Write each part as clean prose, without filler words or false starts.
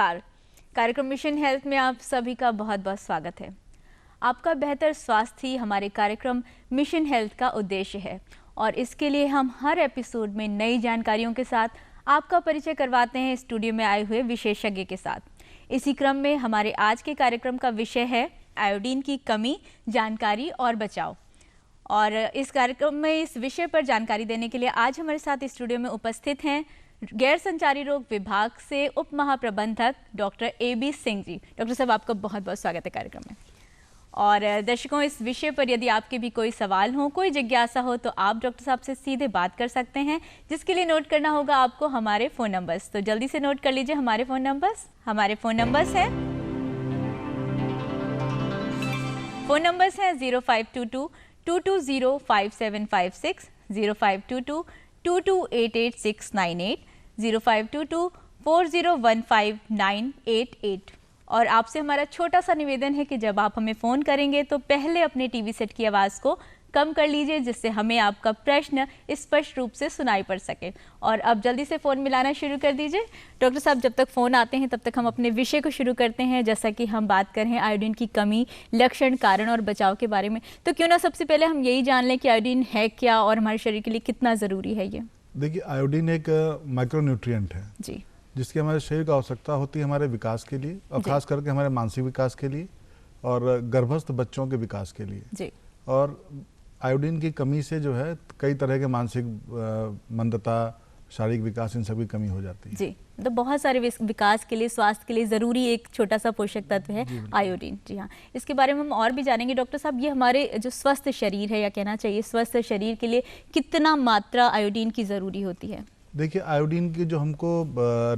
नमस्कार। कार्यक्रम mission health में आप सभी का बहुत बहुत स्वागत है। आपका बेहतर स्वास्थ्य ही हमारे कार्यक्रम मिशन हेल्थ का उद्देश्य है और इसके लिए हम हर एपिसोड में नई जानकारियों के साथ आपका परिचय करवाते हैं स्टूडियो में आए हुए विशेषज्ञ के साथ। इसी क्रम में हमारे आज के कार्यक्रम का विषय है आयोडीन की कमी, जानकारी और बचाव। और इस कार्यक्रम में इस विषय पर जानकारी देने के लिए आज हमारे साथ स्टूडियो में उपस्थित हैं गैर संचारी रोग विभाग से उप महाप्रबंधक doctor AB Singh ji. Doctor साहब, आपका बहुत बहुत स्वागत है कार्यक्रम में। और दर्शकों, इस विषय पर यदि आपके भी कोई सवाल हो, कोई जिज्ञासा हो, तो आप डॉक्टर साहब से सीधे बात कर सकते हैं, जिसके लिए नोट करना होगा आपको हमारे फ़ोन नंबर्स। तो जल्दी से नोट कर लीजिए हमारे फ़ोन नंबर्स। हमारे फ़ोन नंबर्स हैं 0522 220 5756, 0522 2288698, 0522 4015 और आपसे हमारा छोटा सा निवेदन है कि जब आप हमें फ़ोन करेंगे तो पहले अपने टीवी सेट की आवाज़ को कम कर लीजिए, जिससे हमें आपका प्रश्न स्पष्ट रूप से सुनाई पड़ सके। और अब जल्दी से फ़ोन मिलाना शुरू कर दीजिए। डॉक्टर साहब, जब तक फ़ोन आते हैं तब तक हम अपने विषय को शुरू करते हैं। जैसा कि हम बात कर रहे हैं आयोडीन की कमी, लक्षण, कारण और बचाव के बारे में, तो क्यों ना सबसे पहले हम यही जान लें कि आयोडीन है क्या और हमारे शरीर के लिए कितना ज़रूरी है ये। देखिए, आयोडीन एक माइक्रोन्यूट्रिएंट है जी, जिसकी हमारे शरीर को आवश्यकता होती है हमारे विकास के लिए, और खास करके हमारे मानसिक विकास के लिए और गर्भस्थ बच्चों के विकास के लिए जी। और आयोडीन की कमी से जो है कई तरह के मानसिक मंदता, शारीरिक विकास, इन सभी कमी हो जाती है। जी, तो बहुत सारे विकास के लिए, स्वास्थ्य के लिए ज़रूरी एक छोटा सा पोषक तत्व है आयोडीन। जी हाँ, इसके बारे में हम और भी जानेंगे। डॉक्टर साहब, ये हमारे जो स्वस्थ शरीर है, या कहना चाहिए स्वस्थ शरीर के लिए कितना मात्रा आयोडीन की ज़रूरी होती है? देखिए, आयोडीन की जो हमको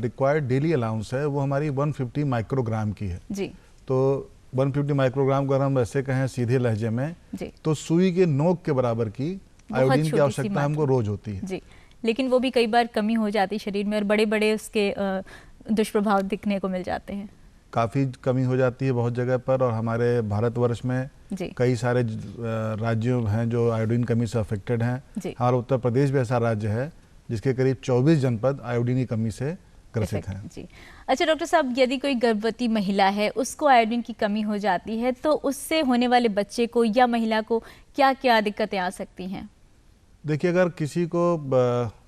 रिक्वायर्ड डेली अलाउंस है वो हमारी 150 माइक्रोग्राम की है। जी। तो 150 माइक्रोग्राम अगर हम ऐसे कहें सीधे लहजे में, तो सुई के नोक के बराबर की आयोडीन की आवश्यकता हमको रोज होती है। जी, लेकिन वो भी कई बार कमी हो जाती है शरीर में और बड़े बड़े उसके दुष्प्रभाव दिखने को मिल जाते हैं। काफ़ी कमी हो जाती है बहुत जगह पर, और हमारे भारतवर्ष में कई सारे राज्यों हैं जो आयोडीन कमी से अफेक्टेड हैं। हमारा उत्तर प्रदेश भी ऐसा राज्य है जिसके करीब 24 जनपद आयोडीन की कमी से ग्रसित हैं। जी। अच्छा डॉक्टर साहब, यदि कोई गर्भवती महिला है, उसको आयोडीन की कमी हो जाती है, तो उससे होने वाले बच्चे को या महिला को क्या क्या दिक्कतें आ सकती हैं? देखिए, अगर किसी को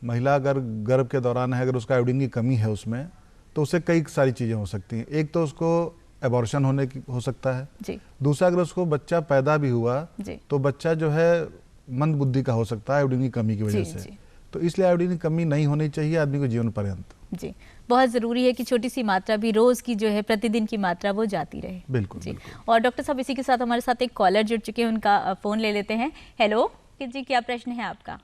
महिला अगर गर्भ के दौरान है, अगर उसका आयोडीन की कमी है उसमें, तो उससे कई सारी चीज़ें हो सकती हैं। एक तो उसको एबॉर्शन होने की हो सकता है जी। दूसरा, अगर उसको बच्चा पैदा भी हुआ तो बच्चा जो है मंद बुद्धि का हो सकता है आयोडीन की कमी की वजह से। तो इसलिए आयोडीन की कमी नहीं होनी चाहिए आदमी को जीवन पर्यंत। जी, बहुत ज़रूरी है कि छोटी सी मात्रा भी, रोज़ की जो है प्रतिदिन की मात्रा, वो जाती रहे। बिल्कुल जी। बिल्कुल। और डॉक्टर साहब, इसी के साथ हमारे साथ एक कॉलर जुड़ चुके हैं, उनका फ़ोन ले लेते हैं। हेलो जी, क्या प्रश्न है आपका?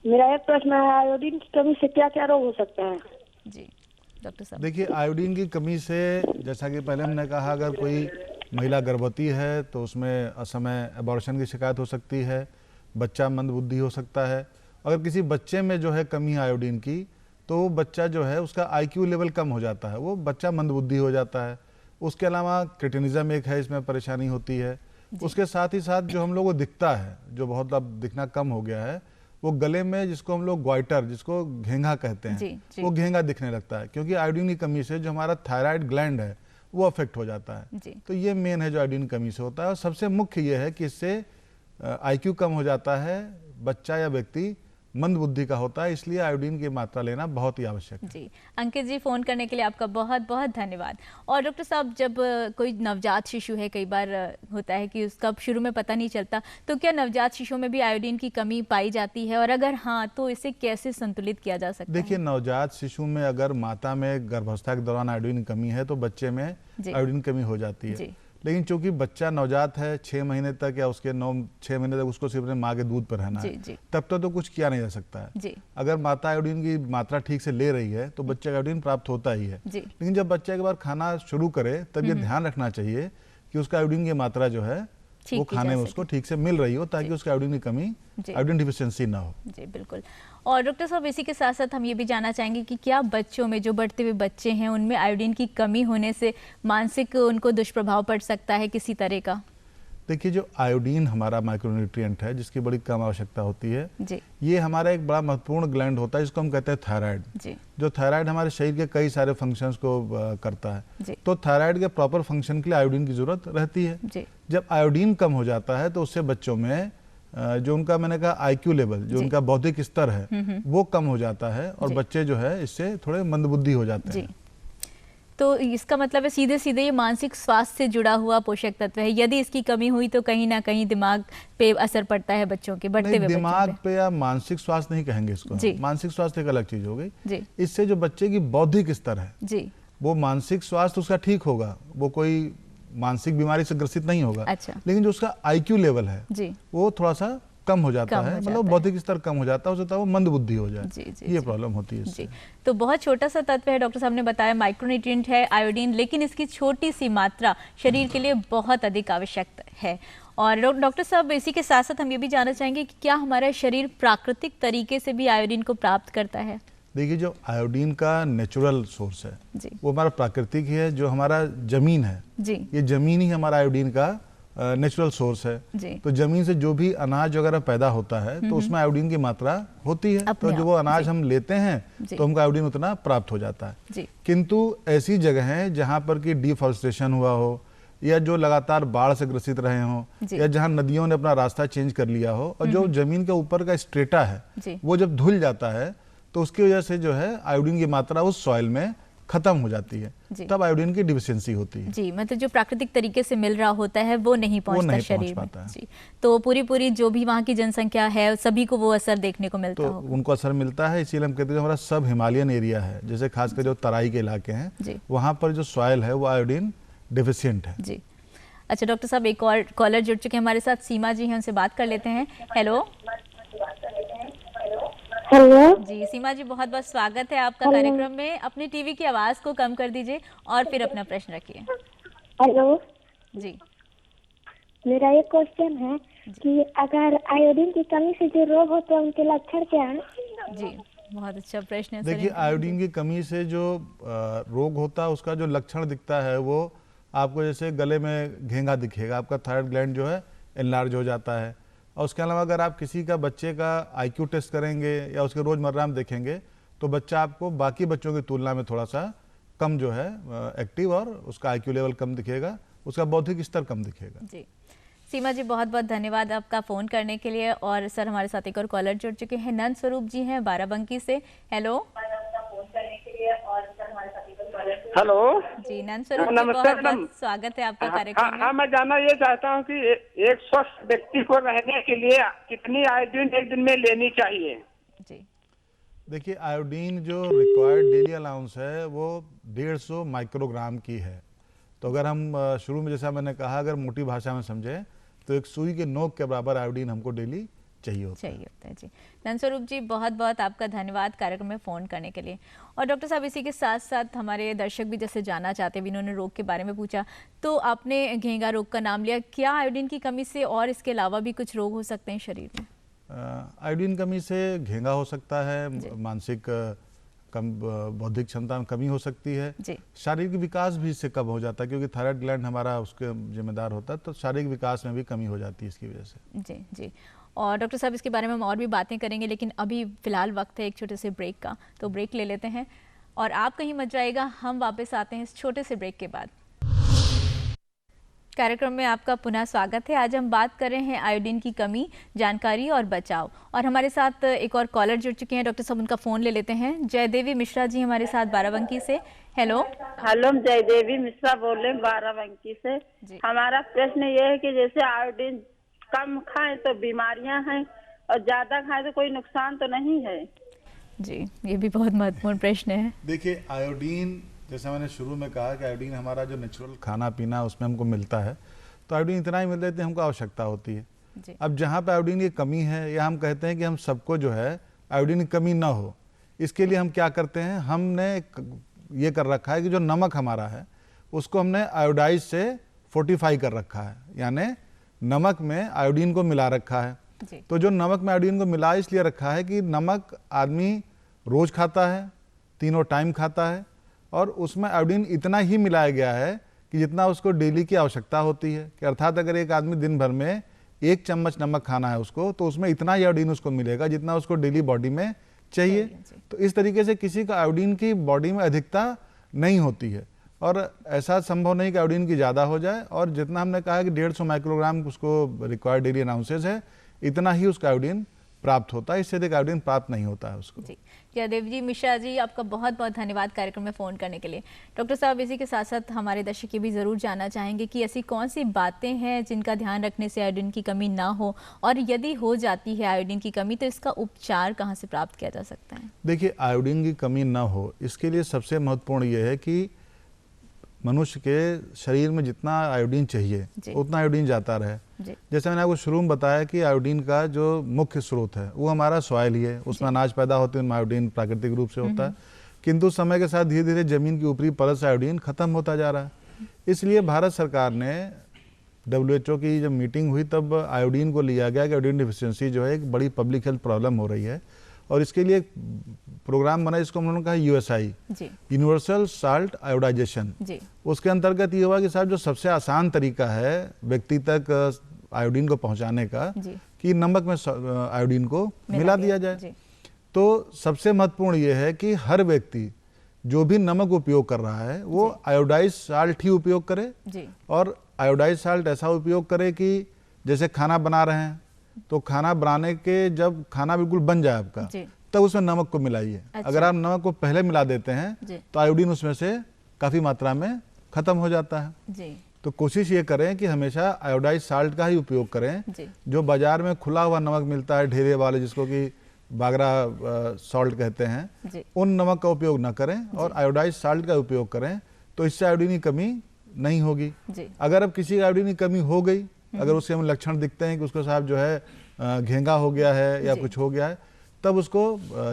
मेरा एक प्रश्न है, आयोडीन की कमी से क्या क्या रोग हो सकता है? जी डॉक्टर साहब। देखिए, आयोडीन की कमी से, जैसा कि पहले हमने कहा, अगर कोई महिला गर्भवती है तो उसमें असमय एबॉर्शन की शिकायत हो सकती है, बच्चा मंद बुद्धि हो सकता है। अगर किसी बच्चे में जो है कमी आयोडीन की, तो वो बच्चा जो है उसका IQ लेवल कम हो जाता है, वो बच्चा मंद बुद्धि हो जाता है। उसके अलावा क्रिटिनिज्म एक है, इसमें परेशानी होती है। उसके साथ ही साथ जो हम लोग को दिखता है, जो बहुत अब दिखना कम हो गया है, वो गले में जिसको हम लोग ग्वाइटर, जिसको घेंगा कहते हैं, वो घेंगा दिखने लगता है, क्योंकि आयोडीन की कमी से जो हमारा थायराइड ग्लैंड है वो अफेक्ट हो जाता है। तो ये मेन है जो आयोडीन की कमी से होता है। और सबसे मुख्य ये है कि इससे IQ कम हो जाता है, बच्चा या व्यक्ति मंद बुद्धि का होता है, इसलिए आयोडीन की मात्रा लेना बहुत ही आवश्यक है। जी, अंकित जी, फ़ोन करने के लिए आपका बहुत बहुत धन्यवाद। और डॉक्टर साहब, जब कोई नवजात शिशु है, कई बार होता है कि उसका शुरू में पता नहीं चलता, तो क्या नवजात शिशुओं में भी आयोडीन की कमी पाई जाती है, और अगर हाँ, तो इसे कैसे संतुलित किया जा सकता है? देखिए, नवजात शिशु में अगर माता में गर्भावस्था के दौरान आयोडीन की कमी है तो बच्चे में आयोडीन की कमी हो जाती है। लेकिन चूंकि बच्चा नवजात है, 6 महीने तक या उसके 6 महीने तक उसको सिर्फ अपने माँ के दूध पर रहना है, तब तक तो कुछ किया नहीं जा सकता है। अगर माता आयोडीन की मात्रा ठीक से ले रही है तो बच्चे को आयोडीन प्राप्त होता ही है। लेकिन जब बच्चा एक बार खाना शुरू करे तब ये ध्यान रखना चाहिए कि उसका आयोडीन की मात्रा जो है वो खाने में उसको ठीक से मिल रही हो, ताकि उसकी आयोडीन की कमी, आयोडीन डिफिशिएंसी ना हो। जी बिल्कुल। और डॉक्टर साहब, इसी के साथ साथ हम ये भी जानना चाहेंगे कि क्या बच्चों में, जो बढ़ते हुए बच्चे हैं, उनमें आयोडीन की कमी होने से मानसिक उनको दुष्प्रभाव पड़ सकता है किसी तरह का? देखिए, जो आयोडीन हमारा माइक्रोन्यूट्रिएंट है जिसकी बड़ी कम आवश्यकता होती है जी ये हमारा एक बड़ा महत्वपूर्ण ग्लैंड होता है जिसको हम कहते हैं थायराइड। जी जो थायराइड हमारे शरीर के कई सारे फंक्शंस को करता है। जी तो थायराइड के प्रॉपर फंक्शन के लिए आयोडीन की जरूरत रहती है। जी जब आयोडीन कम हो जाता है तो उससे बच्चों में जो उनका, मैंने कहा, आईक्यू लेवल, जो जी। उनका बौद्धिक स्तर है वो कम हो जाता है और जी। बच्चे जो है इससे थोड़े मंदबुद्धि हो जाते जी हैं। तो इसका मतलब है सीधे सीधे ये मानसिक स्वास्थ्य से जुड़ा हुआ पोषक तत्व है। यदि इसकी कमी हुई तो कहीं ना कहीं दिमाग पे असर पड़ता है बच्चों के, बढ़ते नहीं, हुए बच्चों दिमाग पे या मानसिक स्वास्थ्य नहीं कहेंगे इसको। जी। मानसिक स्वास्थ्य एक अलग चीज हो गई। जी इससे जो बच्चे की बौद्धिक स्तर है जी वो मानसिक स्वास्थ्य उसका ठीक होगा, वो कोई मानसिक बीमारी से ग्रसित नहीं होगा। अच्छा। लेकिन जो उसका आईक्यू लेवल है जी वो थोड़ा सा कम हो जाता कम हो है, जाता मतलब है। बौद्धिक स्तर कम हो जाता है, हो सकता है वो मंद बुद्धि हो जाए। जी जी ये जी। प्रॉब्लम होती है इससे। जी तो बहुत छोटा सा तत्व है, डॉक्टर साहब ने बताया माइक्रोन्यूट्रिएंट है आयोडीन, लेकिन इसकी छोटी सी मात्रा शरीर के लिए बहुत अधिक आवश्यक है। और डॉक्टर साहब, इसी के साथ साथ हम ये भी जानना चाहेंगे कि क्या हमारा शरीर प्राकृतिक तरीके से भी आयोडीन को प्राप्त करता है? देखिए, जो आयोडीन का नेचुरल सोर्स है जी वो हमारा प्राकृतिक ही है। जो हमारा जमीन है, जी ये जमीन ही हमारा आयोडीन का नेचुरल सोर्स है। जी तो जमीन से जो भी अनाज वगैरह पैदा होता है तो उसमें आयोडीन की मात्रा होती है। अपने तो जो आप, वो अनाज जी। हम लेते हैं जी। तो हमको आयोडीन उतना प्राप्त हो जाता है। जी किंतु ऐसी जगह है जहाँ पर कि डिफॉरेस्टेशन हुआ हो या जो लगातार बाढ़ से ग्रसित रहे हों जी। या जहाँ नदियों ने अपना रास्ता चेंज कर लिया हो और जो जमीन के ऊपर का स्ट्रेटा है जी वो जब धुल जाता है तो उसकी वजह से जो है आयोडीन की मात्रा उस सॉइल में खत्म हो जाती है, जी। तब आयोडीन की डिफिशियंसी होती है। जी मतलब जो प्राकृतिक तरीके से मिल रहा होता है वो नहीं पहुंचता नहीं शरीर पहुंच में। पाता है। जी तो पूरी जो भी वहाँ की जनसंख्या है सभी को वो असर देखने को मिलता तो होगा। उनको असर मिलता है। इसीलिए हम कहते हैं हमारा सब हिमालयन एरिया है, जैसे खासकर जो तराई के इलाके हैं जी वहाँ पर जो सॉइल है वो आयोडीन डिफिशियंट है। जी अच्छा डॉक्टर साहब, एक और कॉलर जुड़ चुके हैं हमारे साथ, सीमा जी हैं, उनसे बात कर लेते हैं। Hello hello. जी सीमा जी, बहुत बहुत स्वागत है आपका हेलो। कार्यक्रम में। अपनी टीवी की आवाज़ को कम कर दीजिए और फिर अपना प्रश्न रखिए। हेलो, जी मेरा एक क्वेश्चन है कि अगर आयोडीन की कमी से जो रोग होते हैं उनके लक्षण क्या हैं? जी बहुत अच्छा प्रश्न है सर। देखिए, आयोडीन की कमी से जो रोग होता है उसका जो लक्षण दिखता है वो आपको जैसे गले में घेंगा दिखेगा, आपका थायराइड ग्लैंड जो है एनलार्ज हो जाता है। और उसके अलावा अगर आप किसी का बच्चे का आईक्यू टेस्ट करेंगे या उसके रोजमर्रा में देखेंगे तो बच्चा आपको बाकी बच्चों की तुलना में थोड़ा सा कम जो है एक्टिव और उसका आईक्यू लेवल कम दिखेगा, उसका बौद्धिक स्तर कम दिखेगा। जी सीमा जी, बहुत बहुत धन्यवाद आपका फ़ोन करने के लिए। और सर हमारे साथ एक और कॉलर जुड़ चुके हैं, नंद स्वरूप जी हैं बाराबंकी से। हेलो हेलो जी नंद स्वरूप जी, नमस्ते बहुत मैडम। बहुत स्वागत है आपका हाँ, कार्यक्रम में। हाँ, मैं जानना ये चाहता हूँ कि एक स्वस्थ व्यक्ति को रहने के लिए कितनी आयोडीन एक दिन में लेनी चाहिए? जी देखिए, आयोडीन जो रिक्वायर्ड डेली अलाउंस है वो 150 माइक्रोग्राम की है। तो अगर हम शुरू में जैसा मैंने कहा, अगर मोटी भाषा में समझें तो एक सुई के नोक के बराबर आयोडीन हमको डेली चाहिए होता है। जी नंद स्वरूप जी, बहुत बहुत आपका धन्यवाद कार्यक्रम में फ़ोन करने के लिए। और डॉक्टर साहब, इसी के साथ साथ हमारे दर्शक भी जैसे जानना चाहते हैं, इन्होंने रोग के बारे में पूछा, तो आपने घेंगा रोग का नाम लिया, क्या आयोडीन की कमी से और इसके अलावा भी कुछ रोग हो सकते हैं शरीर में? आयोडीन कमी से घेंगा हो सकता है, मानसिक कम बौद्धिक क्षमता में कमी हो सकती है, जी शारीरिक विकास भी इससे कम हो जाता है क्योंकि थायराइड ग्लैंड हमारा उसके जिम्मेदार होता है, तो शारीरिक विकास में भी कमी हो जाती है इसकी वजह से। जी जी और डॉक्टर साहब, इसके बारे में हम और भी बातें करेंगे, लेकिन अभी फ़िलहाल वक्त है एक छोटे से ब्रेक का, तो ब्रेक ले लेते हैं। और आप कहीं मत जाइएगा, हम वापस आते हैं इस छोटे से ब्रेक के बाद। कार्यक्रम में आपका पुनः स्वागत है। आज हम बात कर रहे हैं आयोडीन की कमी, जानकारी और बचाव। और हमारे साथ एक और कॉलर जुड़ चुके हैं, डॉक्टर साहब उनका फ़ोन ले लेते हैं। जयदेवी मिश्रा जी हमारे साथ बाराबंकी से। हेलो हेलो, जयदेवी मिश्रा बोल रहे हैं बाराबंकी से। जी। हमारा प्रश्न ये है कि जैसे आयोडीन कम खाएं तो बीमारियां हैं और ज्यादा खाएं तो कोई नुकसान तो नहीं है? जी, ये भी बहुत महत्वपूर्ण प्रश्न है। देखिए, आयोडीन, जैसा मैंने शुरू में कहा कि आयोडीन हमारा जो नेचुरल खाना पीना उसमें हमको मिलता है, तो आयोडीन इतना ही मिल जाती है हमको आवश्यकता होती है। जी अब जहाँ पे आयोडीन की कमी है या हम कहते हैं कि हम सबको जो है आयोडीन की कमी ना हो, इसके लिए हम क्या करते हैं, हमने ये कर रखा है कि जो नमक हमारा है उसको हमने आयोडाइज से फोर्टिफाई कर रखा है, यानी नमक में आयोडीन को मिला रखा है। जी तो जो नमक में आयोडीन को मिला इसलिए रखा है कि नमक आदमी रोज खाता है, तीनों टाइम खाता है, और उसमें आयोडीन इतना ही मिलाया गया है कि जितना उसको डेली की आवश्यकता होती है, कि अर्थात अगर एक आदमी दिन भर में 1 चम्मच नमक खाना है उसको, तो उसमें इतना ही आयोडीन उसको मिलेगा जितना उसको डेली बॉडी में चाहिए। तो इस तरीके से किसी का आयोडीन की बॉडी में अधिकता नहीं होती है, और ऐसा संभव नहीं कि आयोडीन की ज़्यादा हो जाए। और जितना हमने कहा कि 150 माइक्रोग्राम उसको रिक्वायर्ड डेली अनाउंसेस है, इतना ही उसका आयोडीन प्राप्त होता है, इससे अधिक आयोडीन प्राप्त नहीं होता है उसको। जी जयदेव जी मिश्रा जी, आपका बहुत बहुत धन्यवाद कार्यक्रम में फ़ोन करने के लिए। डॉक्टर साहब, इसी के साथ साथ हमारे दर्शक ये भी ज़रूर जानना चाहेंगे कि ऐसी कौन सी बातें हैं जिनका ध्यान रखने से आयोडीन की कमी ना हो, और यदि हो जाती है आयोडीन की कमी तो इसका उपचार कहाँ से प्राप्त किया जा सकता है? देखिए, आयोडीन की कमी ना हो इसके लिए सबसे महत्वपूर्ण ये है कि मनुष्य के शरीर में जितना आयोडीन चाहिए उतना आयोडीन जाता रहे। जैसे मैंने आपको शुरू में बताया कि आयोडीन का जो मुख्य स्रोत है वो हमारा सॉइल ही है, उसमें अनाज पैदा होते हैं, उनमें आयोडीन प्राकृतिक रूप से होता है, किंतु समय के साथ धीरे धीरे जमीन की ऊपरी परत से आयोडीन खत्म होता जा रहा है। इसलिए भारत सरकार ने WHO की जब मीटिंग हुई तब आयोडीन को लिया गया कि आयोडीन डिफिशियंसी जो है एक बड़ी पब्लिक हेल्थ प्रॉब्लम हो रही है, और इसके लिए एक प्रोग्राम बना जिसको उन्होंने कहा USI, यूनिवर्सल साल्ट आयोडाइजेशन। उसके अंतर्गत ये हुआ कि साहब जो सबसे आसान तरीका है व्यक्ति तक आयोडीन को पहुंचाने का, कि नमक में आयोडीन को मिला दिया जाए। तो सबसे महत्वपूर्ण ये है कि हर व्यक्ति जो भी नमक उपयोग कर रहा है वो आयोडाइज साल्ट ही उपयोग करे, और आयोडाइज साल्ट ऐसा उपयोग करे कि जैसे खाना बना रहे हैं तो खाना बनाने के जब खाना बिल्कुल बन जाए आपका, तब उसमें नमक को मिलाइए। अगर आप नमक को पहले मिला देते हैं तो आयोडीन उसमें से काफी मात्रा में खत्म हो जाता है। तो कोशिश ये करें कि हमेशा आयोडाइज साल्ट का ही उपयोग करें। जो बाजार में खुला हुआ नमक मिलता है ढेरे वाले, जिसको कि बागरा सॉल्ट कहते हैं, उन नमक का उपयोग न करें और आयोडाइज साल्ट का उपयोग करें, तो इससे आयोडीन की कमी नहीं होगी। अगर अब किसी आयोडीन की कमी हो गई, अगर उससे हमें लक्षण दिखते हैं कि उसको साहब जो है घेंगा हो गया है या कुछ हो गया है, तब उसको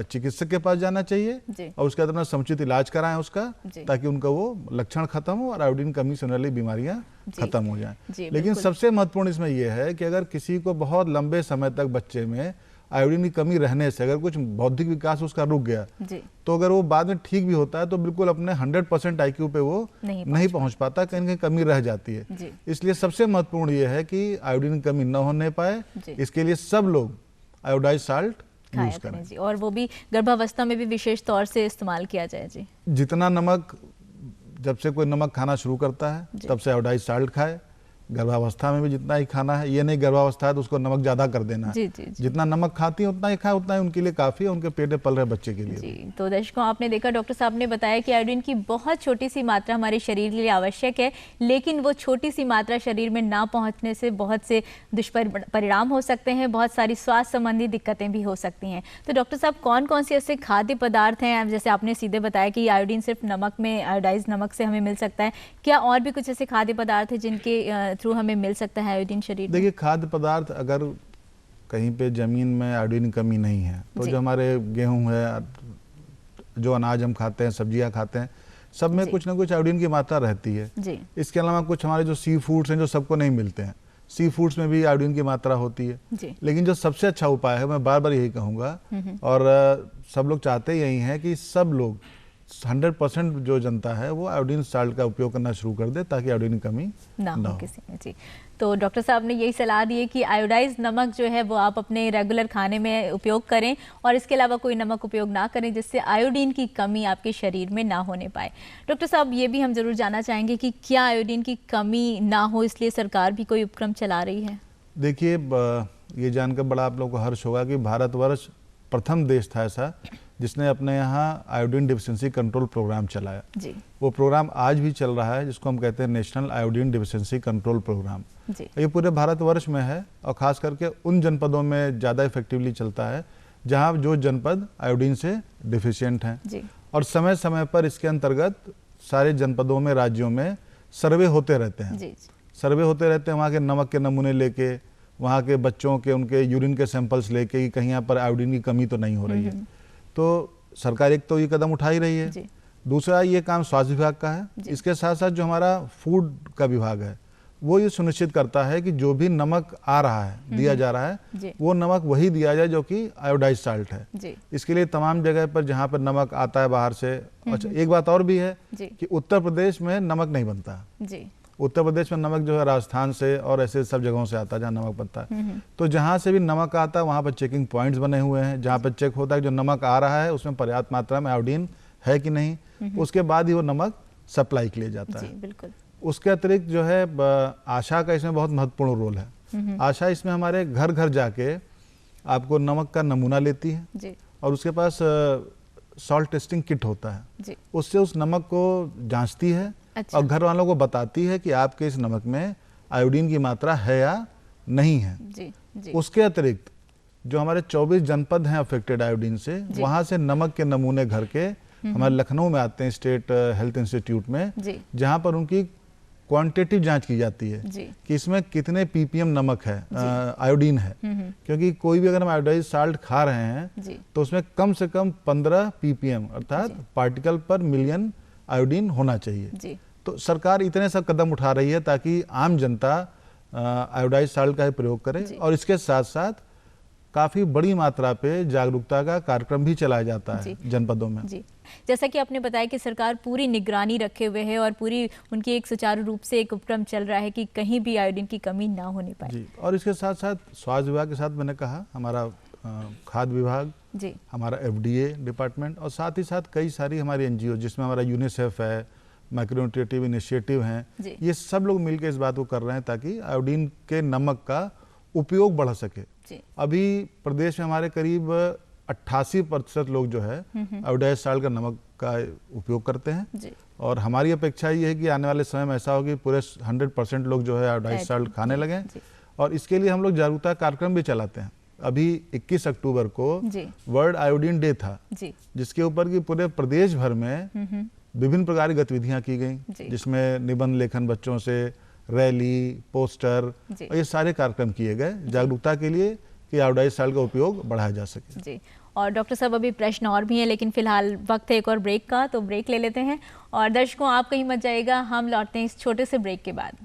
चिकित्सक के पास जाना चाहिए और उसके बाद समुचित इलाज कराएं उसका, ताकि उनका वो लक्षण खत्म हो और आयोडीन कमी से होने वाली बीमारियां खत्म हो जाएं। लेकिन सबसे महत्वपूर्ण इसमें यह है कि अगर किसी को बहुत लंबे समय तक बच्चे में आयोडीन की कमी रहने से अगर कुछ बौद्धिक विकास उसका रुक गया, तो अगर वो बाद में ठीक भी होता है तो बिल्कुल अपने 100% IQ पे वो नहीं पहुंच पाता, कहीं कहीं कमी रह जाती है। इसलिए सबसे महत्वपूर्ण ये है कि आयोडीन की कमी न होने पाए, इसके लिए सब लोग आयोडाइज साल्ट यूज करें जी, और वो भी गर्भावस्था में भी विशेष तौर से इस्तेमाल किया जाए जी। जितना नमक, जब से कोई नमक खाना शुरू करता है तब से आयोडाइज साल्ट खाए। गर्भावस्था में भी जितना ही खाना है, ये नहीं गर्भावस्था है तो उसको नमक ज्यादा कर देना है। जितना नमक खाती है उतना ही खाए, उतना ही उनके लिए काफी है, उनके पेट में पल रहे बच्चे के लिए। जी, तो दर्शकों आपने देखा डॉक्टर साहब ने बताया कि आयोडीन की बहुत छोटी सी मात्रा हमारे शरीर के लिए आवश्यक है, लेकिन वो छोटी सी मात्रा शरीर में ना पहुंचने से बहुत से दुष्परिणाम हो सकते हैं, बहुत सारी स्वास्थ्य संबंधी दिक्कतें भी हो सकती हैं। तो डॉक्टर साहब कौन कौन से ऐसे खाद्य पदार्थ हैं, जैसे आपने सीधे बताया कि आयोडीन सिर्फ नमक में, आयोडाइज नमक से हमें मिल सकता है, क्या और भी कुछ ऐसे खाद्य पदार्थ हैं जिनके थ्रू हमें मिल सकता है आयोडीन शरीर? देखिए, खाद्य पदार्थ अगर कहीं पे जमीन में आयोडीन की कमी नहीं है तो जो हमारे गेहूं है, जो अनाज हम खाते हैं, सब्जियां खाते हैं, सब में कुछ ना कुछ आयोडीन की मात्रा रहती है। इसके अलावा कुछ हमारे जो सी फूड्स हैं जो सबको नहीं मिलते हैं, सी फूड्स में भी आयोडीन की मात्रा होती है। लेकिन जो सबसे अच्छा उपाय है, मैं बार बार यही कहूँगा, और सब लोग चाहते यही हैं कि सब लोग 100% जो जनता है वो आयोडीन साल्ट का उपयोग करना शुरू कर दे, ताकि आयोडीन की कमी ना हो किसी में। जी, तो डॉक्टर साहब ने यही सलाह दी है कि आयोडाइज नमक जो है वो आप अपने रेगुलर खाने में उपयोग करें, और इसके अलावा कोई नमक उपयोग ना करें जिससे आयोडीन की कमी आपके शरीर में ना होने पाए। डॉक्टर साहब, ये भी हम जरूर जानना चाहेंगे कि क्या आयोडीन की कमी ना हो इसलिए सरकार भी कोई उपक्रम चला रही है? देखिए, ये जानकर बड़ा आप लोग को हर्ष होगा कि भारतवर्ष प्रथम देश था ऐसा जिसने अपने यहाँ आयोडीन डिफिशियंसी कंट्रोल प्रोग्राम चलाया। वो प्रोग्राम आज भी चल रहा है, जिसको हम कहते हैं national iodine deficiency control programme. ये पूरे भारतवर्ष में है और खास करके उन जनपदों में ज़्यादा इफेक्टिवली चलता है जहाँ जो जनपद आयोडीन से डिफिशियंट हैं, और समय समय पर इसके अंतर्गत सारे जनपदों में, राज्यों में सर्वे होते रहते हैं। सर्वे होते रहते हैं, वहाँ के नमक के नमूने लेके, वहाँ के बच्चों के उनके यूरिन के सैंपल्स लेके कि कहीं यहाँ पर आयोडीन की कमी तो नहीं हो रही है। तो सरकार एक तो ये कदम उठा ही रही है, दूसरा ये काम स्वास्थ्य विभाग का है। इसके साथ साथ जो हमारा फूड का विभाग है वो ये सुनिश्चित करता है कि जो भी नमक आ रहा है, दिया जा रहा है, वो नमक वही दिया जाए जो कि आयोडाइज साल्ट है। जी। इसके लिए तमाम जगह पर जहाँ पर नमक आता है बाहर से, अच्छा एक बात और भी है कि उत्तर प्रदेश में नमक नहीं बनता। जी। उत्तर प्रदेश में नमक जो है राजस्थान से और ऐसे सब जगहों से आता है जहाँ नमक बनता है। तो जहाँ से भी नमक आता है वहाँ पर चेकिंग पॉइंट्स बने हुए हैं, जहाँ पर चेक होता है कि जो नमक आ रहा है उसमें पर्याप्त मात्रा में आयोडीन है कि नहीं, उसके बाद ही वो नमक सप्लाई के लिए जाता है। बिल्कुल। उसके अतिरिक्त जो है आशा का इसमें बहुत महत्वपूर्ण रोल है। आशा इसमें हमारे घर घर जाके आपको नमक का नमूना लेती है जी। और उसके पास सॉल्ट टेस्टिंग किट होता है जी। उससे उस नमक को जांचती है। अच्छा। और घर वालों को बताती है कि आपके इस नमक में आयोडीन की मात्रा है या नहीं है। जी। जी। उसके अतिरिक्त जो हमारे 24 जनपद हैं अफेक्टेड आयोडीन से, वहाँ से नमक के नमूने घर के हमारे लखनऊ में आते हैं स्टेट हेल्थ इंस्टीट्यूट में, जहाँ पर उनकी क्वांटिटेटिव जांच की जाती है कि इसमें कितने ppm नमक है, आयोडीन है। क्योंकि कोई भी अगर हम आयोडाइज साल्ट खा रहे हैं तो उसमें कम से कम 15 ppm अर्थात पार्टिकल पर मिलियन आयोडीन होना चाहिए। तो सरकार इतने सब कदम उठा रही है ताकि आम जनता आयोडाइज साल्ट का ही प्रयोग करे, और इसके साथ साथ काफी बड़ी मात्रा पे जागरूकता का कार्यक्रम भी चलाया जाता है जनपदों में। जी। जैसा कि आपने बताया कि सरकार पूरी निगरानी रखे हुए है और पूरी उनकी एक सुचारू रूप से एक उपक्रम चल रहा है कि कहीं भी आयोडीन की कमी ना होने पाए। जी। और इसके साथ साथ स्वास्थ्य विभाग के साथ मैंने कहा हमारा खाद्य विभाग, हमारा FDA डिपार्टमेंट, और साथ ही साथ कई सारी हमारी NGO जिसमें हमारा यूनिसेफ है, माइक्रोन्यूट्रिटिव इनिशिएटिव हैं, ये सब लोग मिलकर इस बात को कर रहे हैं ताकि आयोडीन के नमक का उपयोग बढ़ सके। अभी प्रदेश में हमारे करीब 88% लोग जो है आयोडाइज साल्ट का नमक का उपयोग करते हैं, और हमारी अपेक्षा ये है कि आने वाले समय में ऐसा हो कि पूरे 100% लोग जो है आयोडाइज साल्ट खाने लगे। और इसके लिए हम लोग जागरूकता कार्यक्रम भी चलाते हैं। अभी 21 अक्टूबर को वर्ल्ड आयोडीन डे था, जिसके ऊपर की पूरे प्रदेश भर में विभिन्न प्रकार की गतिविधियां की गई, जिसमें निबंध लेखन बच्चों से, रैली, पोस्टर, और ये सारे कार्यक्रम किए गए जागरूकता के लिए कि आयोडाइज साल्ट का उपयोग बढ़ाया जा सके। जी। और डॉक्टर साहब अभी प्रश्न और भी हैं, लेकिन फिलहाल वक्त है एक और ब्रेक का, तो ब्रेक ले लेते हैं। और दर्शकों आप कहीं मत जाइएगा, हम लौटते हैं इस छोटे से ब्रेक के बाद।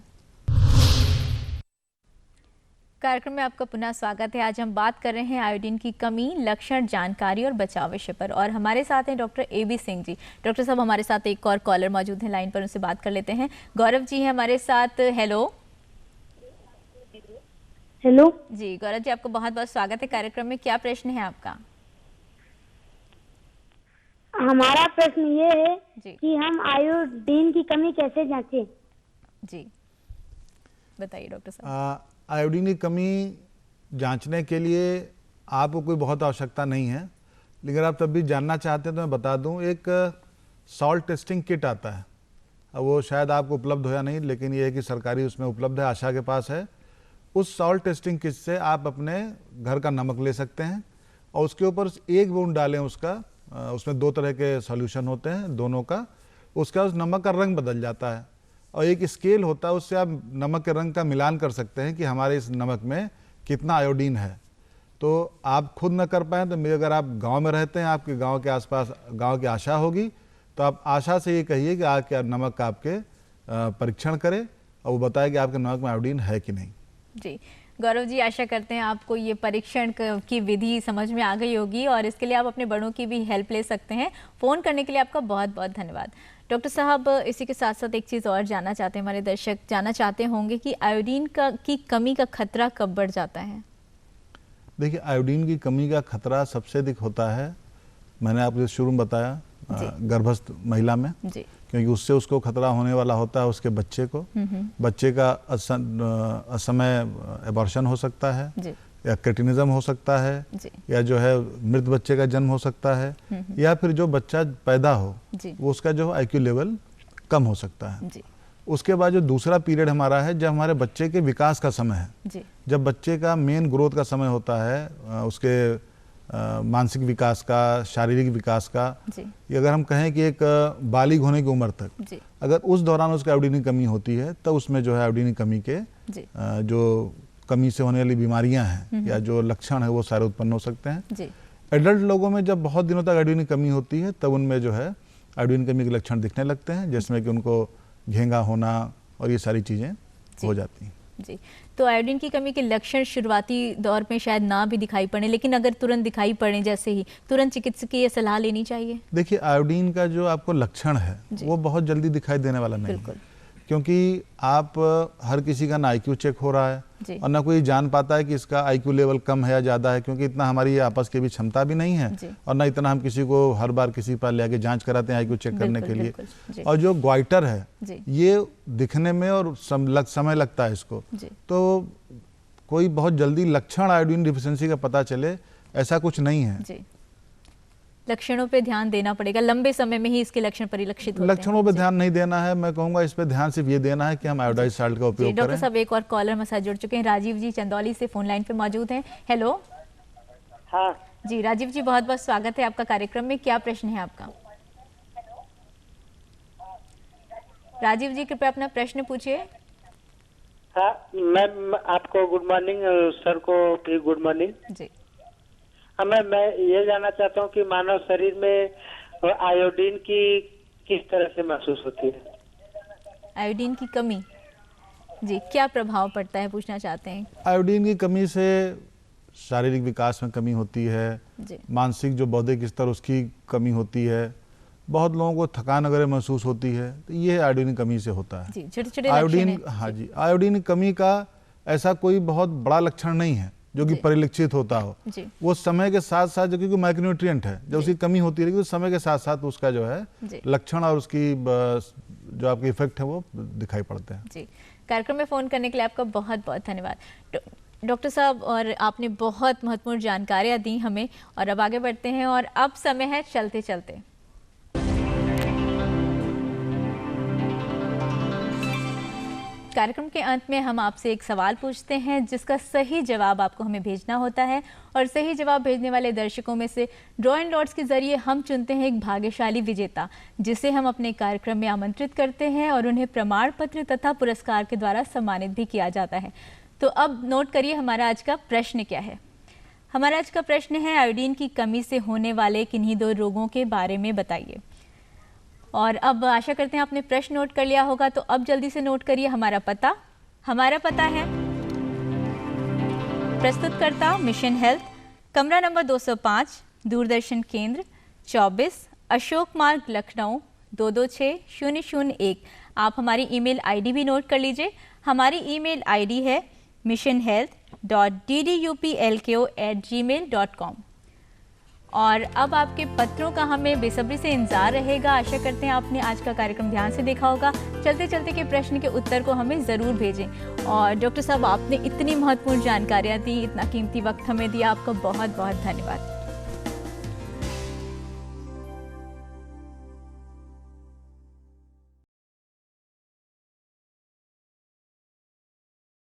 कार्यक्रम में आपका पुनः स्वागत है। आज हम बात कर रहे हैं आयोडीन की कमी, लक्षण, जानकारी और बचाव विषय पर, और हमारे साथ हैं doctor AB Singh ji. Doctor साहब हमारे साथ एक और कॉलर मौजूद है लाइन पर, उनसे बात कर लेते हैं। गौरव जी हैं हमारे साथ। हेलो। हेलो जी गौरव जी, आपका बहुत बहुत स्वागत है कार्यक्रम में। क्या प्रश्न है आपका? हमारा प्रश्न ये है कि हम आयोडीन की कमी कैसे जांचें? जी बताइए डॉक्टर साहब। आयोडीन की कमी जांचने के लिए आपको कोई बहुत आवश्यकता नहीं है, लेकिन आप तब भी जानना चाहते हैं तो मैं बता दूं, एक सॉल्ट टेस्टिंग किट आता है। अब वो शायद आपको उपलब्ध हो या नहीं, लेकिन ये है कि सरकारी उसमें उपलब्ध है, आशा के पास है। उस सॉल्ट टेस्टिंग किट से आप अपने घर का नमक ले सकते हैं और उसके ऊपर एक बूंद डालें उसका, उसमें 2 तरह के सॉल्यूशन होते हैं दोनों का, उसका उस नमक का रंग बदल जाता है और एक स्केल होता है, उससे आप नमक के रंग का मिलान कर सकते हैं कि हमारे इस नमक में कितना आयोडीन है। तो आप खुद न कर पाएँ तो अगर आप गांव में रहते हैं, आपके गांव के आसपास गांव की आशा होगी, तो आप आशा से ये कहिए कि आपके नमक का आपके परीक्षण करें और वो बताए कि आपके नमक में आयोडीन है कि नहीं। जी गौरव जी, आशा करते हैं आपको ये परीक्षण की विधि समझ में आ गई होगी और इसके लिए आप अपने बड़ों की भी हेल्प ले सकते हैं। फ़ोन करने के लिए आपका बहुत बहुत धन्यवाद। डॉक्टर साहब, इसी के साथ साथ एक चीज़ और जानना चाहते हैं, हमारे दर्शक जानना चाहते होंगे कि आयोडीन की कमी का खतरा कब बढ़ जाता है? देखिए, आयोडीन की कमी का खतरा सबसे अधिक होता है, मैंने आपको शुरू में बताया, गर्भस्थ महिला में, क्योंकि उससे उसको खतरा होने वाला होता है उसके बच्चे को। बच्चे का असमय एबॉर्शन हो सकता है या क्रेटिनिज्म हो सकता है या जो है मृत बच्चे का जन्म हो सकता है या फिर जो बच्चा पैदा हो वो उसका जो IQ लेवल कम हो सकता है। उसके बाद जो दूसरा पीरियड हमारा है, जब हमारे बच्चे के विकास का समय है, जब बच्चे का मेन ग्रोथ का समय होता है, उसके मानसिक विकास का, शारीरिक विकास का, ये अगर हम कहें कि एक बालिग होने की उम्र तक अगर उस दौरान उसका आयोडीन की कमी होती है तो उसमें जो है आयोडीन की कमी के जो कमी से होने वाली बीमारियां हैं या जो लक्षण है वो सारे उत्पन्न हो सकते हैं। एडल्ट लोगों में जब बहुत दिनों तक आयोडीन की कमी होती है तब उनमें जो है आयोडीन की कमी के लक्षण दिखने लगते हैं, जिसमें कि उनको घेंगा होना और ये सारी चीज़ें हो जाती हैं। जी, तो आयोडीन की कमी के लक्षण शुरुआती दौर में शायद ना भी दिखाई पड़े, लेकिन अगर तुरंत दिखाई पड़े जैसे ही, तुरंत चिकित्सकीय सलाह लेनी चाहिए। देखिए, आयोडीन का जो आपको लक्षण है वो बहुत जल्दी दिखाई देने वाला नहीं है, क्योंकि आप हर किसी का ना आईक्यू चेक हो रहा है और ना कोई जान पाता है कि इसका आईक्यू लेवल कम है या ज़्यादा है, क्योंकि इतना हमारी आपस के भी क्षमता भी नहीं है और ना इतना हम किसी को हर बार किसी पर ले आके जांच कराते हैं आईक्यू चेक करने के लिए। और जो ग्वाइटर है ये दिखने में और समय लगता है इसको, तो कोई बहुत जल्दी लक्षण आयोडीन डिफिशिएंसी का पता चले ऐसा कुछ नहीं है। लक्षणों पे ध्यान देना पड़ेगा, लंबे समय में ही इसके लक्षण परिलक्षित होते हैं। लक्षणों पे ध्यान नहीं देना है, मैं कहूँगा इस पे ध्यान सिर्फ ये देना है कि हम आयोडाइज्ड साल्ट का उपयोग करें। डॉक्टर साहब, एक और कॉलर हमारे साथ जुड़ चुके हैं, राजीव जी चंदौली से फोन लाइन पे मौजूद हैं। हेलो। हाँ जी राजीव जी, बहुत बहुत स्वागत है आपका कार्यक्रम में, क्या प्रश्न है आपका? राजीव जी कृपया अपना प्रश्न पूछिए। हाँ मैम, आपको गुड मॉर्निंग, सर को भी गुड मॉर्निंग जी। मैं ये जानना चाहता हूँ कि मानव शरीर में आयोडीन की किस तरह से महसूस होती है? आयोडीन की कमी जी क्या प्रभाव पड़ता है, पूछना चाहते हैं। आयोडीन की कमी से शारीरिक विकास में कमी होती है, मानसिक जो बौद्धिक स्तर उसकी कमी होती है, बहुत लोगों को थकान वगैरह महसूस होती है, तो ये आयोडीन की कमी से होता है। छोटे-छोटे आयोडीन, हाँ जी, आयोडीन की कमी का ऐसा कोई बहुत बड़ा लक्षण नहीं है जो कि परिलक्षित होता हो। वो समय के साथ साथ, जो क्योंकि माइक्रोन्यूट्रिएंट है, जब उसकी कमी होती है लेकिन समय के साथ साथ उसका जो है लक्षण और उसकी जो आपके इफेक्ट है वो दिखाई पड़ते हैं। जी, कार्यक्रम में फोन करने के लिए आपका बहुत बहुत धन्यवाद डॉक्टर साहब, और आपने बहुत महत्वपूर्ण जानकारियां दी हमें। और अब आगे बढ़ते हैं और अब समय है चलते चलते। कार्यक्रम के अंत में हम आपसे एक सवाल पूछते हैं जिसका सही जवाब आपको हमें भेजना होता है, और सही जवाब भेजने वाले दर्शकों में से ड्रॉ एंड लॉट्स के जरिए हम चुनते हैं एक भाग्यशाली विजेता, जिसे हम अपने कार्यक्रम में आमंत्रित करते हैं और उन्हें प्रमाण पत्र तथा पुरस्कार के द्वारा सम्मानित भी किया जाता है। तो अब नोट करिए हमारा आज का प्रश्न क्या है। हमारा आज का प्रश्न है, आयोडीन की कमी से होने वाले किन्हीं 2 रोगों के बारे में बताइए। और अब आशा करते हैं आपने प्रश्न नोट कर लिया होगा, तो अब जल्दी से नोट करिए हमारा पता। हमारा पता है प्रस्तुतकर्ता मिशन हेल्थ, कमरा नंबर 205, दूरदर्शन केंद्र 24, अशोक मार्ग, लखनऊ 226001। आप हमारी ईमेल आईडी भी नोट कर लीजिए। हमारी ईमेल आईडी है missionhealth.ddupLko@gmail.com। और अब आपके पत्रों का हमें बेसब्री से इंतजार रहेगा। आशा करते हैं आपने आज का कार्यक्रम ध्यान से देखा होगा। चलते चलते के प्रश्न के उत्तर को हमें ज़रूर भेजें। और डॉक्टर साहब, आपने इतनी महत्वपूर्ण जानकारियाँ दी, इतना कीमती वक्त हमें दिया, आपका बहुत बहुत धन्यवाद।